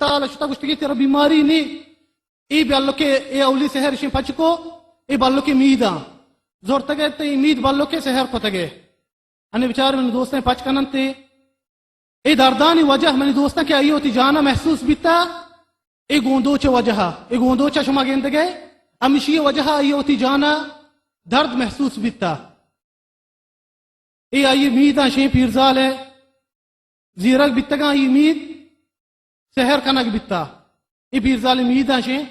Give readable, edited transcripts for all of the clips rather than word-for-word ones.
تعالی شتا گشتگی تیرا بیماری نی ای بالو کے ای اولی سحر شین پچکو ای بالو کے میدا زور تگے تے مید بالو کے سحر کو تگے انے بیچار من دوستیں پچ کنن تے ای دردانی وجہ من دوستاں کہ ایو تی جانا محسوس بیتا ای گوندو چ وجہ ای گوندو چ شما گندگے امشی وجہ ایو تی جانا درد محسوس بیتا ای ای میدا شین پیرزال ہے زیرک بیتگا ای مید سحر کنک بیتا ای پیرزال میدا شین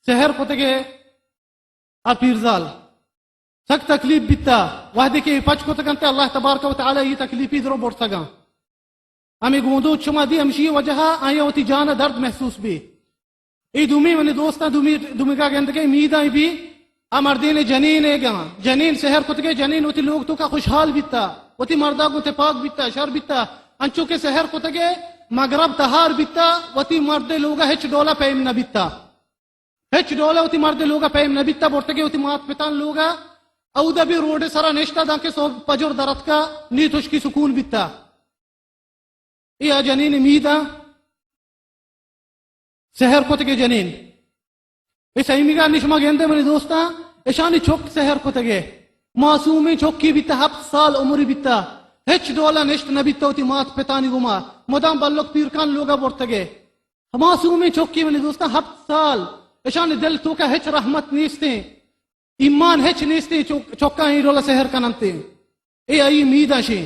سحر کو تگے ا پیرزال سخت تکلیف بیتا وحدی کے پچ کو تکنتے اللہ تبارک و تعالی یہ تکلیفی درو بورتگا ہمیں گوندو چما دی ہمشی وجہ آیا ہوتی جانا درد محسوس بھی ای دومی منی دوستا دومی کا گندگے میدا بھی امردین جنین ہے گا جنین سحر کو تگے جنین ہوتی لوگ تو کا خوشحال بیتا ہوتی مردہ کو تے پاک بیتا شر بیتا انچو کے سحر کو تگے مغرب تہار بیتا ہوتی مرد لوگا ہچ ڈولا پیم نہ بیتا ہچ ڈولا ہوتی مرد لوگا پیم نہ بیتا بورتگے ہوتی مات پتان لوگا او دا بھی روڈ سرا نشتا دا کے سو پجر درت کا نیت اس کی سکون بیتا یہ جنین میدا سحر کو تگے جنین اس ایمیگا نشما گندے منی دوستا اشانی چوک سحر کو تگے معصومی چوکی بیتا 7 سال عمری بیتا ہچ ڈولا نشت نہ بیتا ہوتی مات پتانی گما مدام بلوک پیرکان لوگا بورتگے معصومی چوکی منی دوستا 7 سال اشانی دل تو کا ہچ رحمت نیستے ایمان ہچ نیستے چوکا ہی رولا سحر کننتے اے ای میدا شی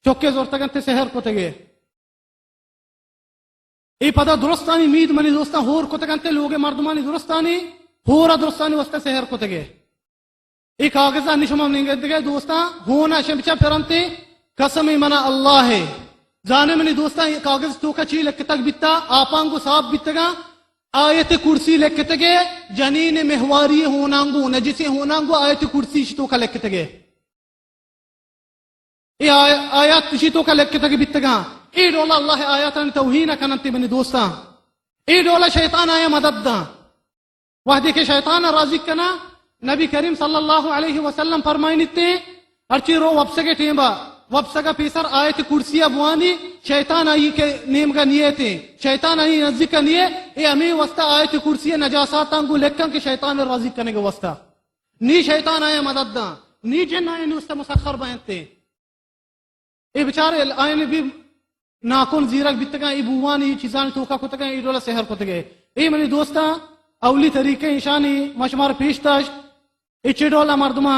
چوکے زور تگنتے سحر کو تگے ای پدا درستانی مید منی دوستا ہور کو تگنتے لوگے مردمانی درستانی ہورا درستانی وستا سحر کو تگے ای کاغذہ نشمہ منگے تگے دوستا ہونا شمچہ پھرنتے قسمی منا اللہ ہے جانے منی دوستا کاغذ تو کا چی لکتک بیتا آپانگو صاحب بیتگا آیت کرسی لکھتگے جنین محواری ہونانگو نجسی ہونانگو آیت کرسی شتو کا لکھتگے ای آیات شتو کا لکھتگے بیتگا ای ڈولا اللہ آیاتان توہین کننتی بنی دوستا ای ڈولا شیطان آیا مدد دا وحدی کے شیطان راضی کنا نبی کریم صلی اللہ علیہ وسلم فرمائنیتے ہرچی رو وپسگے ٹیمبا وپسگا پیسر آیت کرسی ابوانی شیطان آئی کے نیم کا نیتے شیطان آئی نزدیک کا نیے اے امی وستا آیت کرسی نجاساتان کو لکھن کے شیطان راضی کرنے کے وستا نی شیطان آیا مدد دا نی جن آئے نی استا مسخر بہنتے اے بچارے آئین بھی ناکن زیرک بیتگا ای بوانی چیزانی توکا کتگا ای دولا سحر کتگے ای منی دوستا اولی طریقے انشانی مشمار پیشتاش ای چی ڈولا مردمہ